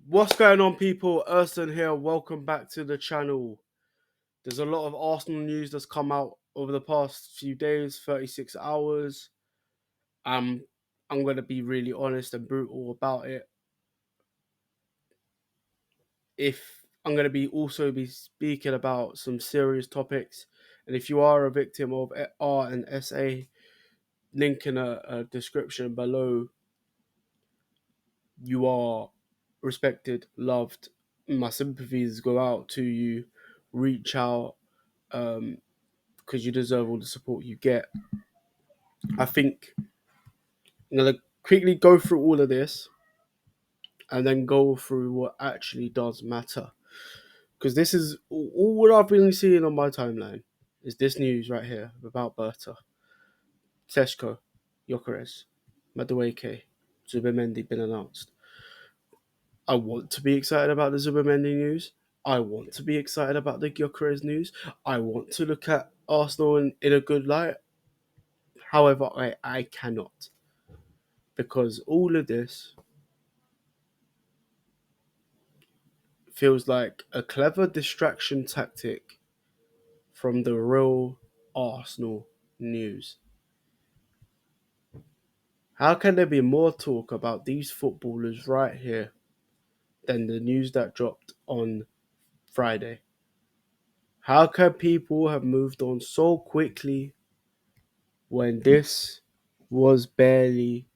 What's going on, people? Erson here. Welcome back to the channel. There's a lot of Arsenal news that's come out over the past few days, 36 hours. I'm going to be really honest and brutal about it. If I'm going to be speaking about some serious topics, and if you are a victim of R and SA, link in a description below. You are respected, loved. My sympathies go out to you. Reach out. Because you deserve all the support you get. I think I'm going to quickly go through all of this and then go through what actually does matter. Because this is all I've been seeing on my timeline is this news right here about Berta, Seshko, Gyökeres, Madueke, Zubimendi been announced. I want to be excited about the Zubimendi news. I want to be excited about the Gyökeres news. I want to look at Arsenal in a good light. However, I cannot. Because all of this feels like a clever distraction tactic from the real Arsenal news. How can there be more talk about these footballers right here than the news that dropped on Friday? How can people have moved on so quickly when this was barely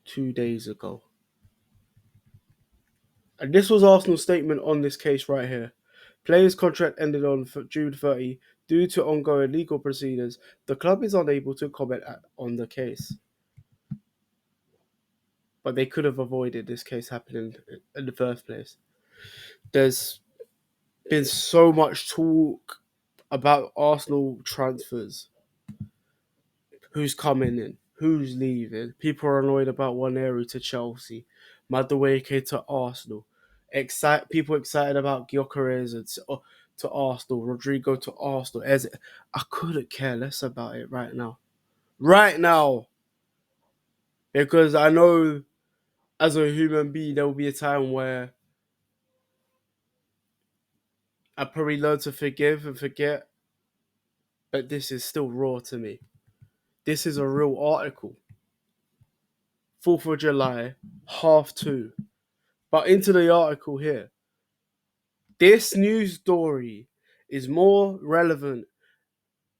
2 days ago? And this was Arsenal's statement on this case right here. Player's contract ended on June 30. Due to ongoing legal proceedings, the club is unable to comment on the case. But they could have avoided this case happening in the first place. There's been so much talk about Arsenal transfers. Who's coming in? Who's leaving? People are annoyed about Waneri to Chelsea, Madueke to Arsenal. People excited about Gyökeres to Arsenal, Rodrigo to Arsenal. I couldn't care less about it right now. Right now. Because I know as a human being, there will be a time where I probably learn to forgive and forget. But this is still raw to me. This is a real article. 4th of July, 2:30. But into the article here. This news story is more relevant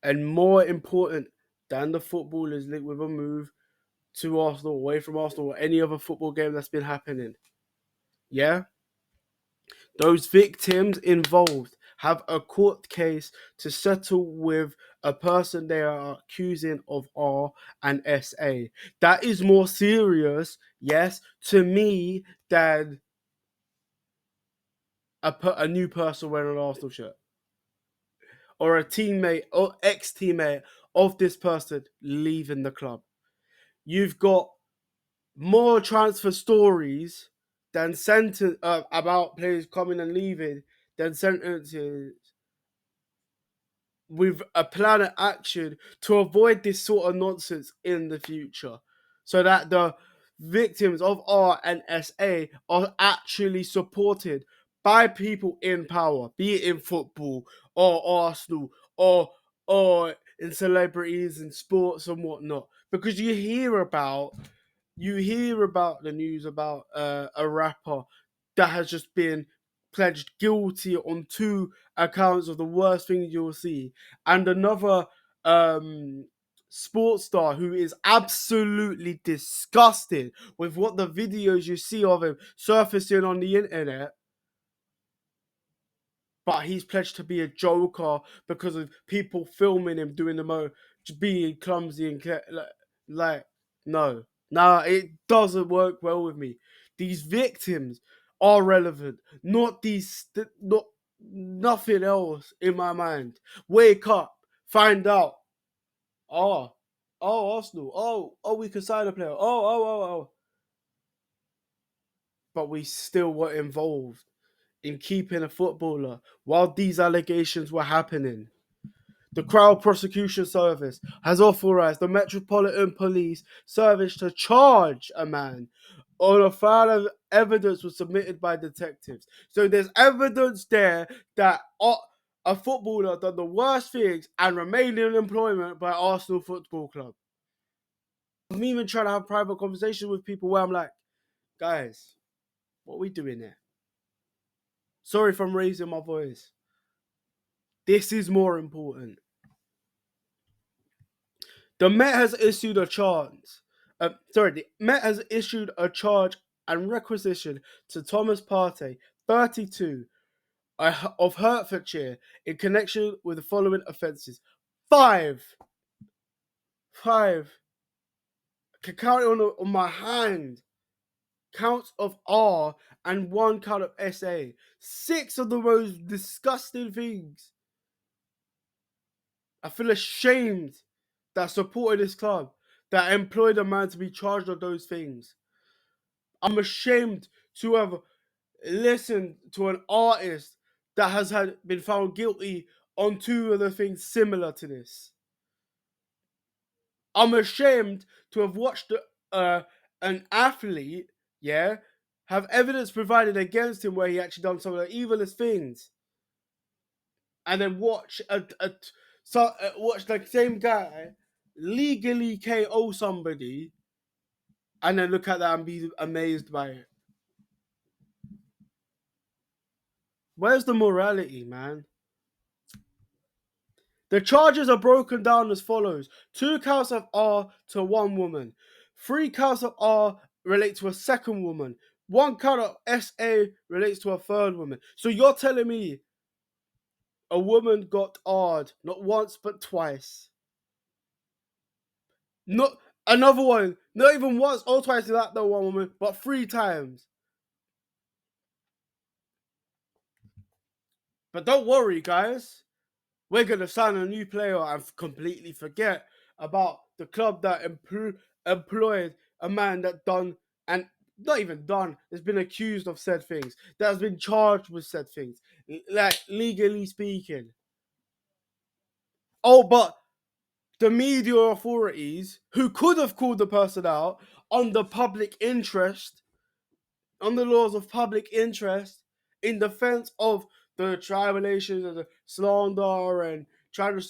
and more important than the footballers linked with a move to Arsenal, away from Arsenal, or any other football game that's been happening. Yeah? Those victims involved have a court case to settle with a person they are accusing of R and SA. That is more serious, yes, to me than a new person wearing an Arsenal shirt. Or a teammate or ex-teammate of this person leaving the club. You've got more transfer stories than about players coming and leaving than sentences with a plan of action to avoid this sort of nonsense in the future, so that the victims of R and SA are actually supported by people in power, be it in football or Arsenal or in celebrities and sports and whatnot. Because you hear about the news about a rapper that has just been pledged guilty on 2 accounts of the worst things you'll see, and another sports star who is absolutely disgusted with what the videos you see of him surfacing on the internet. But he's pledged to be a joker because of people filming him doing the being clumsy and no. Nah, it doesn't work well with me. These victims are relevant, not nothing else in my mind. Wake up, find out. Oh, Arsenal. Oh, we can sign a player. Oh. But we still were involved in keeping a footballer while these allegations were happening. The Crown Prosecution Service has authorized the Metropolitan Police Service to charge a man on a file of evidence was submitted by detectives. So there's evidence there that a footballer done the worst things and remained in employment by Arsenal Football Club. I'm even trying to have private conversations with people where I'm like, guys, what are we doing here? Sorry if I'm raising my voice. This is more important. The Met has issued a charge. The Met has issued a charge and requisition to Thomas Partey, 32, of Hertfordshire, in connection with the following offences. Five. I can count it on my hand. Counts of R and 1 count of SA. 6 of the most disgusting things. I feel ashamed that I supported this club, that I employed a man to be charged of those things. I'm ashamed to have listened to an artist that has been found guilty on 2 other things similar to this. I'm ashamed to have watched an athlete, have evidence provided against him where he actually done some of the evilest things, and then watch watch the same guy legally KO somebody, and then look at that and be amazed by it. Where's the morality, man? The charges are broken down as follows: 2 counts of R to 1 woman, 3 counts of R relate to a second woman, 1 count of SA relates to a third woman. So you're telling me a woman got R'd not once but twice? Not another one, not even once or twice like that one woman, but 3 times. But don't worry, guys. We're going to sign a new player and completely forget about the club that employed a man that done, and not even done, has been accused of said things, that has been charged with said things, like legally speaking. Oh, but the media authorities, who could have called the person out on the public interest, on the laws of public interest, in defense of the trial relations and the slander and trying to,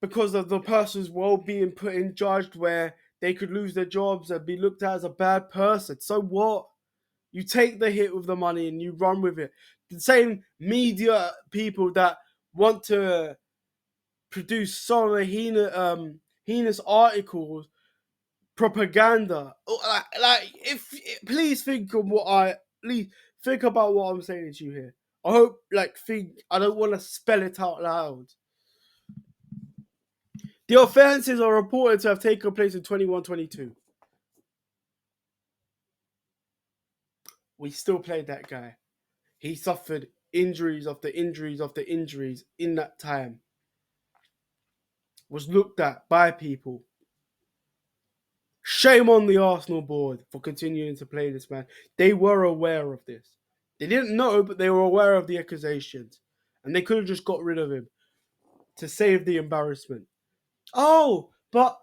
because of the person's well-being, put in judged where they could lose their jobs and be looked at as a bad person. So what? You take the hit with the money and you run with it. The same media people that want to produce some of the heinous articles, propaganda. Please think of please think about what I'm saying to you here. I hope, I don't want to spell it out loud. The offences are reported to have taken place in 21-22. We still played that guy. He suffered injuries after injuries after injuries in that time. Was looked at by people. Shame on the Arsenal board for continuing to play this man. They were aware of this. They didn't know, but they were aware of the accusations. And they could have just got rid of him to save the embarrassment. Oh, but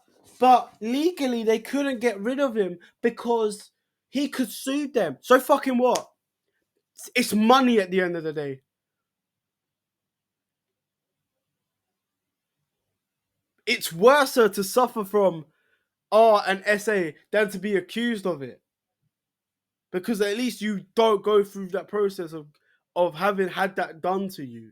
legally they couldn't get rid of him because he could sue them. So fucking what? It's money at the end of the day. It's worse to suffer from R and SA than to be accused of it. Because at least you don't go through that process of having had that done to you.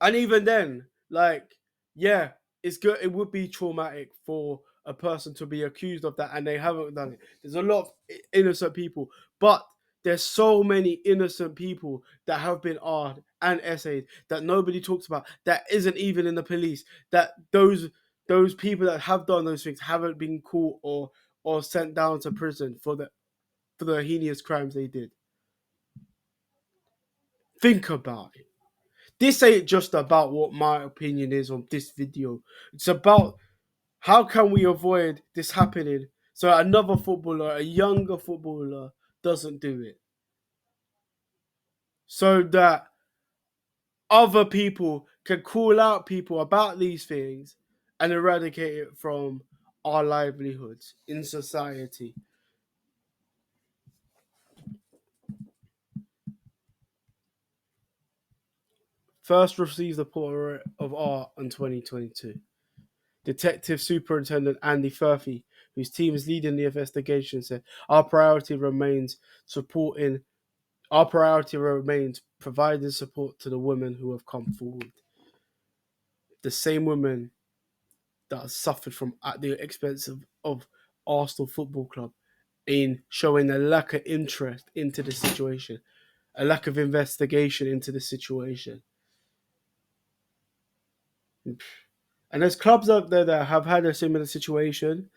And even then, it's good. It would be traumatic for a person to be accused of that and they haven't done it. There's a lot of innocent people, but there's so many innocent people that have been R'd and essayed that nobody talks about, that isn't even in the police, that those people that have done those things haven't been caught or sent down to prison for the heinous crimes they did. Think about it. This ain't just about what my opinion is on this video. It's about how can we avoid this happening so another footballer, a younger footballer, doesn't do it. So that other people can call out people about these things and eradicate it from our livelihoods in society. First received the portrait of art in 2022. Detective Superintendent Andy Furphy, whose team is leading the investigation, said, supporting our priority remains providing support to the women who have come forward. The same women that have suffered from at the expense of Arsenal Football Club in showing a lack of interest into the situation, a lack of investigation into the situation. And there's clubs out there that have had a similar situation,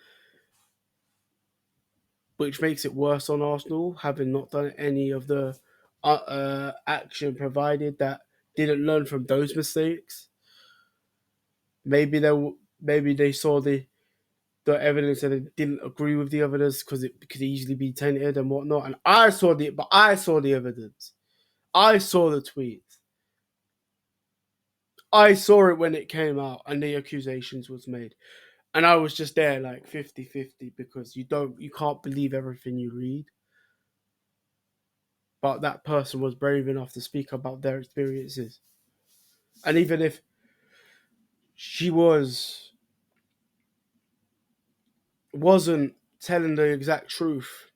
which makes it worse on Arsenal, having not done any of the action provided that didn't learn from those mistakes. Maybe they saw the evidence and they didn't agree with the evidence because it could easily be tainted and whatnot. And I saw the evidence. I saw the tweets. I saw it when it came out and the accusations was made. And I was just there like 50-50 because you can't believe everything you read. But that person was brave enough to speak about their experiences. And even if she wasn't telling the exact truth,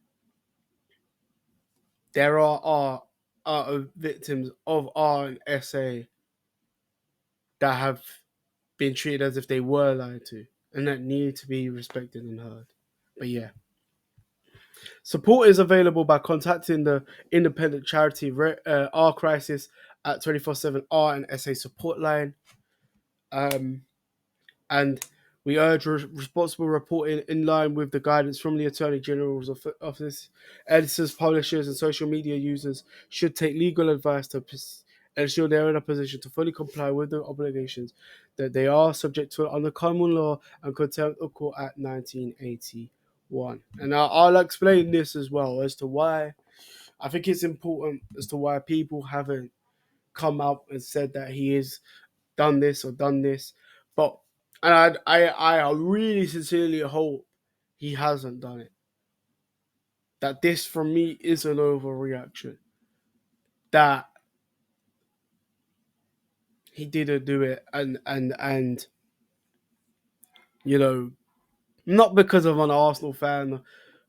there are victims of R and SA that have been treated as if they were lied to and that need to be respected and heard. But yeah. Support is available by contacting the independent charity R Crisis at 24/7 R and SA support line. And we urge responsible reporting in line with the guidance from the Attorney General's office. Editors, publishers, and social media users should take legal advice to ensure they are in a position to fully comply with the obligations that they are subject to under common law and contempt of court Act 1981. And I'll explain this as well as to why I think it's important as to why people haven't come out and said that he has done this or done this. But and I really sincerely hope he hasn't done it. That this for me is an overreaction. That he didn't do it and you know, not because of an Arsenal fan,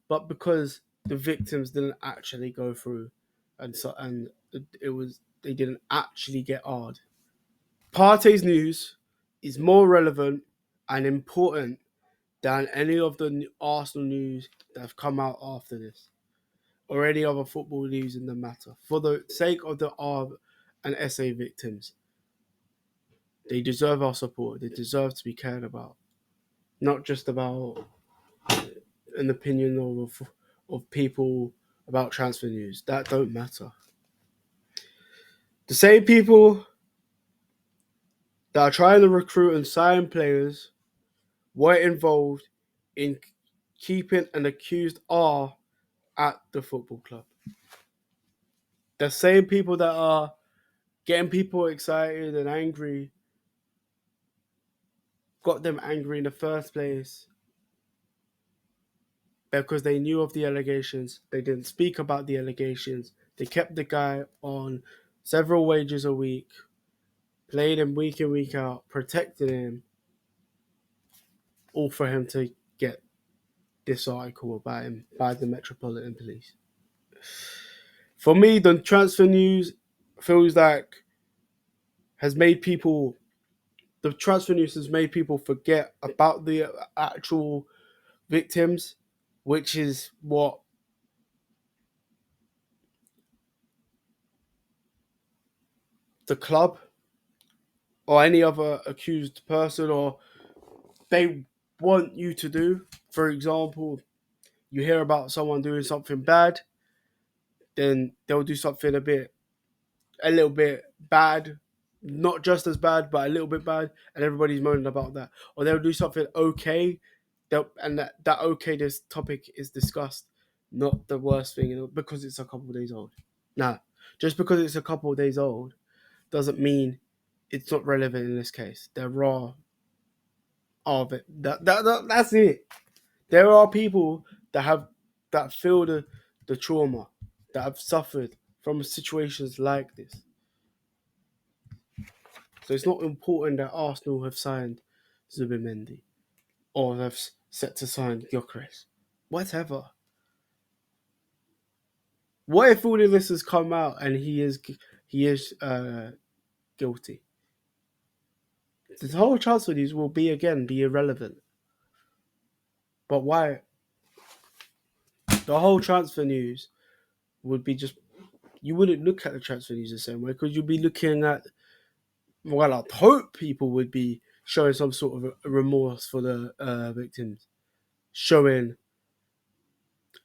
but because the victims didn't actually go through and it was they didn't actually get hard. Partey's news is more relevant and important than any of the Arsenal news that have come out after this, or any other football news in the matter. For the sake of the R and SA victims, they deserve our support. They deserve to be cared about, not just about an opinion of people about transfer news. That don't matter. The same people that are trying to recruit and sign players were involved in keeping an accused R at the football club. The same people that are getting people excited and angry got them angry in the first place because they knew of the allegations. They didn't speak about the allegations. They kept the guy on several wages a week, played him week in, week out, protected him, all for him to get this article about him by the Metropolitan Police. For me, the transfer news feels like has made people the transfer news has made people forget about the actual victims, which is what the club or any other accused person or they want you to do. For example, you hear about someone doing something bad, then they'll do something a little bit bad, not just as bad, but a little bit bad, and everybody's moaning about that. Or they'll do something okay, and that okay, this topic is discussed, not the worst thing, because it's a couple of days old. Nah, just because it's a couple of days old doesn't mean it's not relevant in this case. There are of it. That's it. There are people that feel the trauma, that have suffered from situations like this. So it's not important that Arsenal have signed Zubimendi or have set to sign Gyökeres. Whatever. What if all of this has come out and he is guilty? The whole transfer news will be irrelevant. But why? The whole transfer news would be just, you wouldn't look at the transfer news the same way, because you'd be looking at, well, I'd hope people would be showing some sort of a remorse for the victims, showing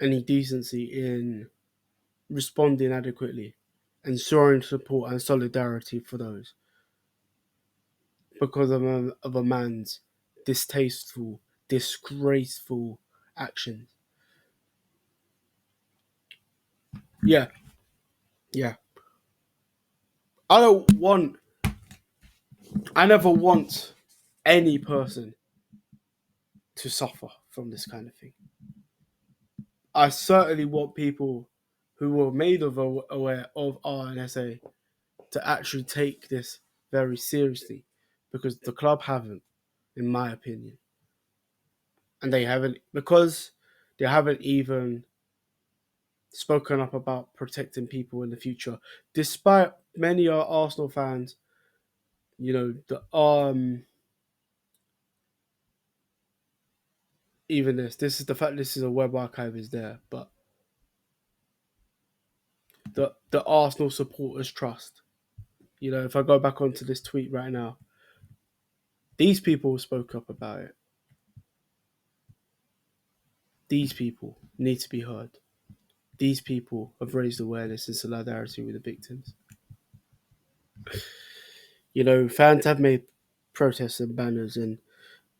any decency in responding adequately and showing support and solidarity for those, because of a man's distasteful, disgraceful actions. Yeah, yeah. I don't want, I never want any person to suffer from this kind of thing. I certainly want people who were made aware of RNSA to actually take this very seriously, because the club haven't, in my opinion. And they haven't, because they haven't even spoken up about protecting people in the future. Despite many are Arsenal fans, even this is the fact this is a web archive is there, but the Arsenal supporters trust. If I go back onto this tweet right now, these people spoke up about it. These people need to be heard. These people have raised awareness and solidarity with the victims. Fans have made protests and banners,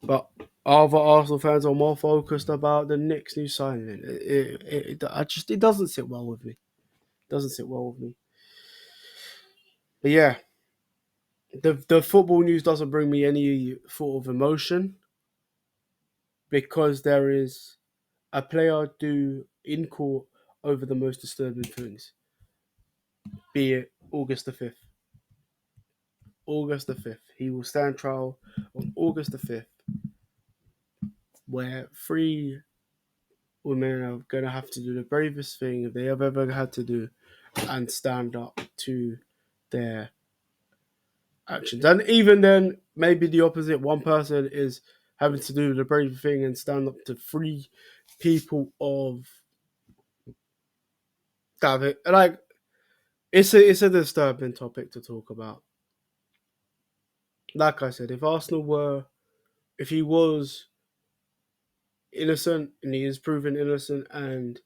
but other Arsenal fans are more focused about the next new signing. It doesn't sit well with me. It doesn't sit well with me. But yeah, the football news doesn't bring me any sort of emotion, because there is a player due in court over the most disturbing things, be it August the 5th. August the 5th. He will stand trial on August the 5th, where 3 women are going to have to do the bravest thing they have ever had to do and stand up to their actions. And even then, maybe the opposite. One person is having to do the brave thing and stand up to 3 people of David. Like, it's a disturbing topic to talk about. Like I said, if he was innocent and he is proven innocent and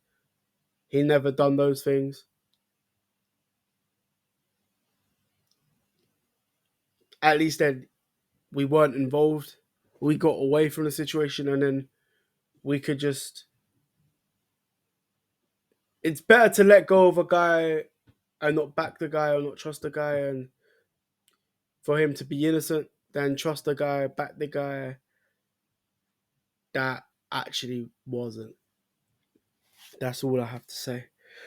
he never done those things, at least then we weren't involved. We got away from the situation, and then we could just. It's better to let go of a guy and not back the guy or not trust the guy, and for him to be innocent, than trust the guy, back the guy that actually wasn't. That's all I have to say.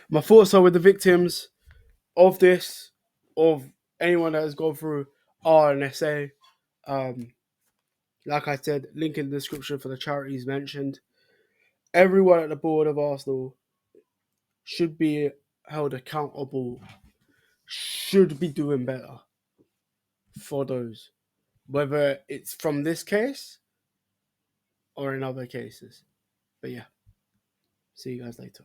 My thoughts are with the victims of this, of anyone that has gone through RNSA. Like I said, link in the description for the charities mentioned. Everyone at the board of Arsenal should be held accountable, should be doing better for those, whether it's from this case or in other cases. But yeah, see you guys later.